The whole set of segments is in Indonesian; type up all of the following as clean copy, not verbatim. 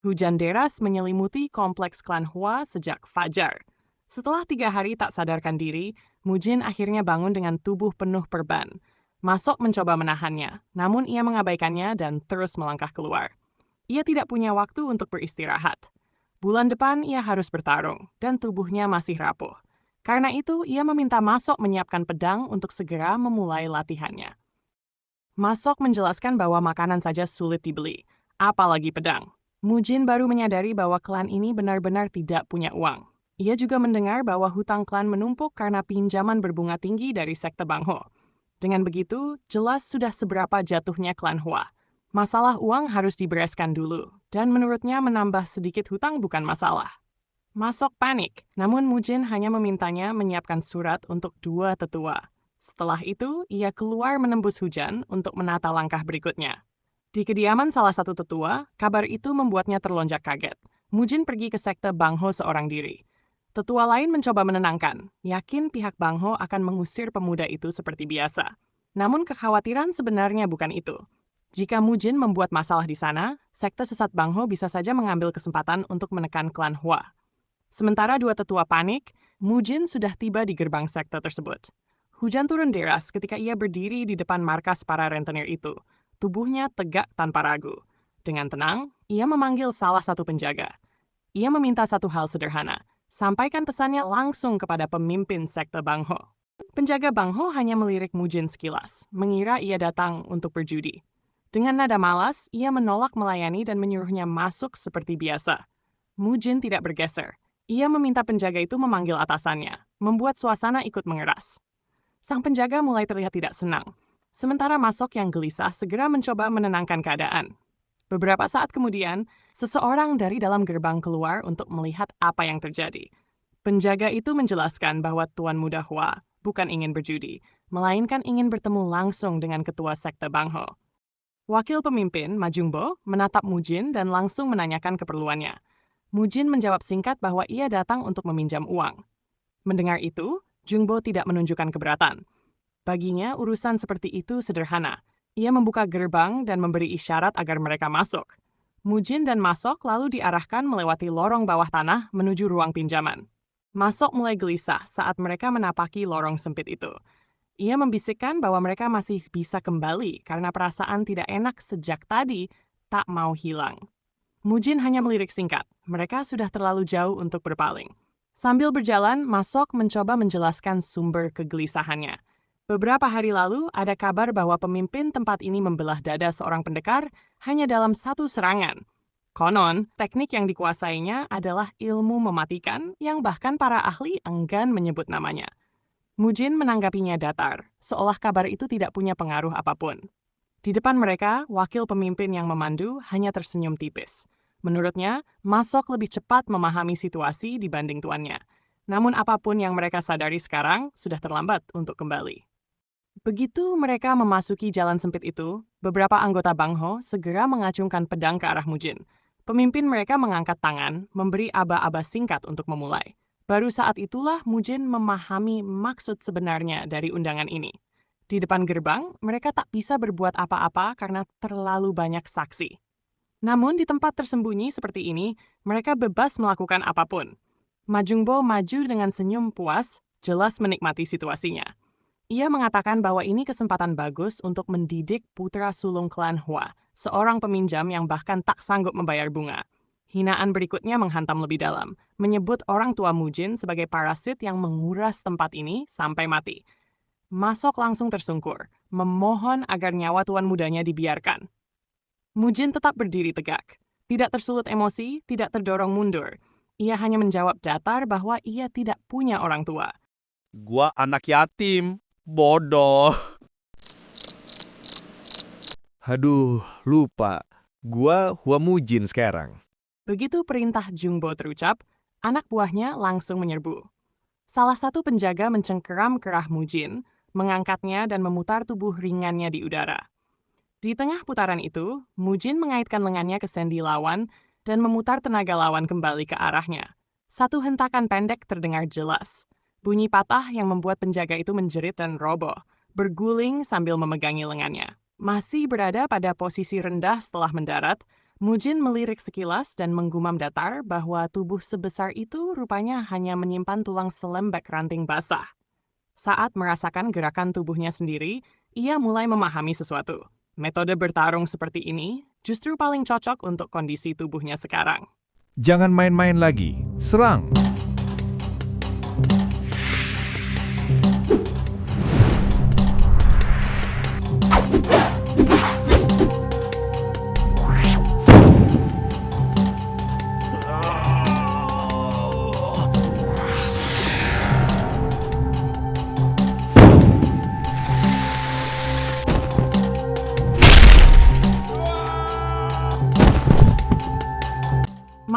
Hujan deras menyelimuti kompleks klan Hua sejak fajar. Setelah 3 hari tak sadarkan diri, Mujin akhirnya bangun dengan tubuh penuh perban. Masok mencoba menahannya, namun ia mengabaikannya dan terus melangkah keluar. Ia tidak punya waktu untuk beristirahat. Bulan depan ia harus bertarung, dan tubuhnya masih rapuh. Karena itu, ia meminta Masok menyiapkan pedang untuk segera memulai latihannya. Masok menjelaskan bahwa makanan saja sulit dibeli, apalagi pedang. Mujin baru menyadari bahwa klan ini benar-benar tidak punya uang. Ia juga mendengar bahwa hutang klan menumpuk karena pinjaman berbunga tinggi dari sekte Bangho. Dengan begitu, jelas sudah seberapa jatuhnya klan Hua. Masalah uang harus dibereskan dulu, dan menurutnya menambah sedikit hutang bukan masalah. Masok panik, namun Mujin hanya memintanya menyiapkan surat untuk 2 tetua. Setelah itu, ia keluar menembus hujan untuk menata langkah berikutnya. Di kediaman salah satu tetua, kabar itu membuatnya terlonjak kaget. Mujin pergi ke sekte Bangho seorang diri. Tetua lain mencoba menenangkan, yakin pihak Bangho akan mengusir pemuda itu seperti biasa. Namun kekhawatiran sebenarnya bukan itu. Jika Mujin membuat masalah di sana, sekte sesat Bangho bisa saja mengambil kesempatan untuk menekan klan Hua. Sementara 2 tetua panik, Mujin sudah tiba di gerbang sekte tersebut. Hujan turun deras ketika ia berdiri di depan markas para rentenir itu. Tubuhnya tegak tanpa ragu. Dengan tenang, ia memanggil salah satu penjaga. Ia meminta satu hal sederhana, sampaikan pesannya langsung kepada pemimpin sekte Bangho. Penjaga Bangho hanya melirik Mujin sekilas, mengira ia datang untuk berjudi. Dengan nada malas, ia menolak melayani dan menyuruhnya masuk seperti biasa. Mujin tidak bergeser. Ia meminta penjaga itu memanggil atasannya, membuat suasana ikut mengeras. Sang penjaga mulai terlihat tidak senang. Sementara Masok yang gelisah segera mencoba menenangkan keadaan. Beberapa saat kemudian, seseorang dari dalam gerbang keluar untuk melihat apa yang terjadi. Penjaga itu menjelaskan bahwa Tuan Muda Hua bukan ingin berjudi, melainkan ingin bertemu langsung dengan ketua sekte Bangho. Wakil pemimpin, Ma Jungbo, menatap Mujin dan langsung menanyakan keperluannya. Mujin menjawab singkat bahwa ia datang untuk meminjam uang. Mendengar itu, Jungbo tidak menunjukkan keberatan. Baginya, urusan seperti itu sederhana. Ia membuka gerbang dan memberi isyarat agar mereka masuk. Mujin dan Masok lalu diarahkan melewati lorong bawah tanah menuju ruang pinjaman. Masok mulai gelisah saat mereka menapaki lorong sempit itu. Ia membisikkan bahwa mereka masih bisa kembali karena perasaan tidak enak sejak tadi tak mau hilang. Mujin hanya melirik singkat. Mereka sudah terlalu jauh untuk berpaling. Sambil berjalan, Masok mencoba menjelaskan sumber kegelisahannya. Beberapa hari lalu, ada kabar bahwa pemimpin tempat ini membelah dada seorang pendekar hanya dalam 1 serangan. Konon, teknik yang dikuasainya adalah ilmu mematikan yang bahkan para ahli enggan menyebut namanya. Mujin menanggapinya datar, seolah kabar itu tidak punya pengaruh apapun. Di depan mereka, wakil pemimpin yang memandu hanya tersenyum tipis. Menurutnya, Masok lebih cepat memahami situasi dibanding tuannya. Namun apapun yang mereka sadari sekarang sudah terlambat untuk kembali. Begitu mereka memasuki jalan sempit itu, beberapa anggota Bangho segera mengacungkan pedang ke arah Mujin. Pemimpin mereka mengangkat tangan, memberi aba-aba singkat untuk memulai. Baru saat itulah Mujin memahami maksud sebenarnya dari undangan ini. Di depan gerbang, mereka tak bisa berbuat apa-apa karena terlalu banyak saksi. Namun di tempat tersembunyi seperti ini, mereka bebas melakukan apapun. Ma Jungbo maju dengan senyum puas, jelas menikmati situasinya. Ia mengatakan bahwa ini kesempatan bagus untuk mendidik putra sulung klan Hua, seorang peminjam yang bahkan tak sanggup membayar bunga. Hinaan berikutnya menghantam lebih dalam, menyebut orang tua Mujin sebagai parasit yang menguras tempat ini sampai mati. Masok langsung tersungkur, memohon agar nyawa tuan mudanya dibiarkan. Mujin tetap berdiri tegak, tidak tersulut emosi, tidak terdorong mundur. Ia hanya menjawab datar bahwa ia tidak punya orang tua. Gua anak yatim. Bodoh. Aduh, lupa. Gua Hua Mujin sekarang. Begitu perintah Jungbo terucap, anak buahnya langsung menyerbu. Salah satu penjaga mencengkeram kerah Mujin, mengangkatnya dan memutar tubuh ringannya di udara. Di tengah putaran itu, Mujin mengaitkan lengannya ke sendi lawan dan memutar tenaga lawan kembali ke arahnya. Satu hentakan pendek terdengar jelas. Bunyi patah yang membuat penjaga itu menjerit dan roboh, berguling sambil memegangi lengannya. Masih berada pada posisi rendah setelah mendarat, Mujin melirik sekilas dan menggumam datar bahwa tubuh sebesar itu rupanya hanya menyimpan tulang selembek ranting basah. Saat merasakan gerakan tubuhnya sendiri, ia mulai memahami sesuatu. Metode bertarung seperti ini justru paling cocok untuk kondisi tubuhnya sekarang. Jangan main-main lagi, serang!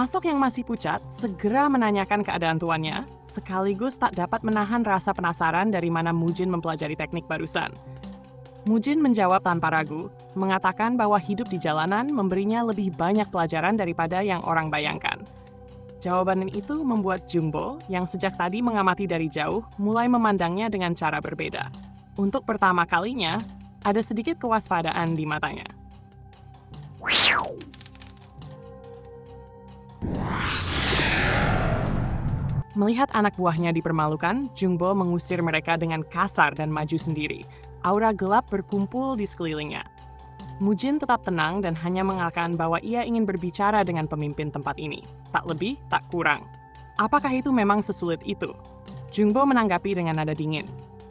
Masok yang masih pucat segera menanyakan keadaan tuannya, sekaligus tak dapat menahan rasa penasaran dari mana Mujin mempelajari teknik barusan. Mujin menjawab tanpa ragu, mengatakan bahwa hidup di jalanan memberinya lebih banyak pelajaran daripada yang orang bayangkan. Jawaban itu membuat Jungbo, yang sejak tadi mengamati dari jauh, mulai memandangnya dengan cara berbeda. Untuk pertama kalinya, ada sedikit kewaspadaan di matanya. Melihat anak buahnya dipermalukan, Jungbo mengusir mereka dengan kasar dan maju sendiri. Aura gelap berkumpul di sekelilingnya. Mujin tetap tenang dan hanya mengatakan bahwa ia ingin berbicara dengan pemimpin tempat ini. Tak lebih, tak kurang. Apakah itu memang sesulit itu? Jungbo menanggapi dengan nada dingin.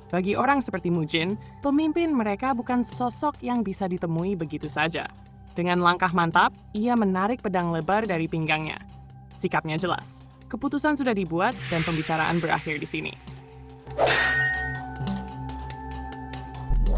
Bagi orang seperti Mujin, pemimpin mereka bukan sosok yang bisa ditemui begitu saja. Dengan langkah mantap, ia menarik pedang lebar dari pinggangnya. Sikapnya jelas. Keputusan sudah dibuat dan pembicaraan berakhir di sini.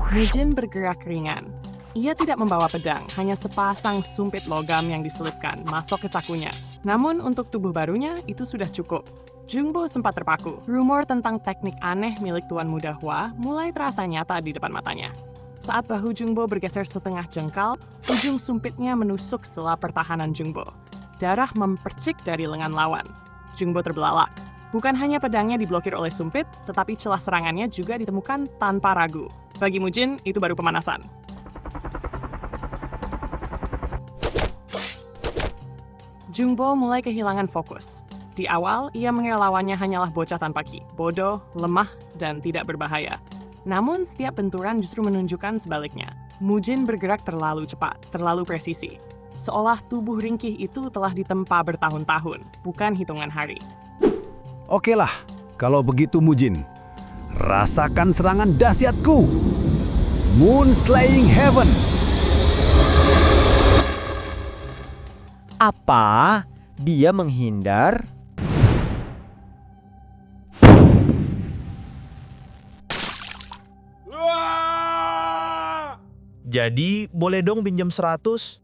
Mujin bergerak ringan. Ia tidak membawa pedang, hanya sepasang sumpit logam yang diselipkan masuk ke sakunya. Namun untuk tubuh barunya itu sudah cukup. Jungbo sempat terpaku. Rumor tentang teknik aneh milik Tuan Muda Hua mulai terasa nyata di depan matanya. Saat bahu Jungbo bergeser setengah jengkal, ujung sumpitnya menusuk sela pertahanan Jungbo. Darah mempercik dari lengan lawan. Jungbo terbelalak. Bukan hanya pedangnya diblokir oleh sumpit, tetapi celah serangannya juga ditemukan tanpa ragu. Bagi Mujin, itu baru pemanasan. Jungbo mulai kehilangan fokus. Di awal, ia mengira lawannya hanyalah bocah tanpa ki, bodoh, lemah, dan tidak berbahaya. Namun, setiap benturan justru menunjukkan sebaliknya. Mujin bergerak terlalu cepat, terlalu presisi. Seolah tubuh ringkih itu telah ditempa bertahun-tahun, bukan hitungan hari. Okelah, kalau begitu Mujin, rasakan serangan dahsyatku. Moon Slaying Heaven. Apa? Dia menghindar? Jadi, boleh dong pinjam 100?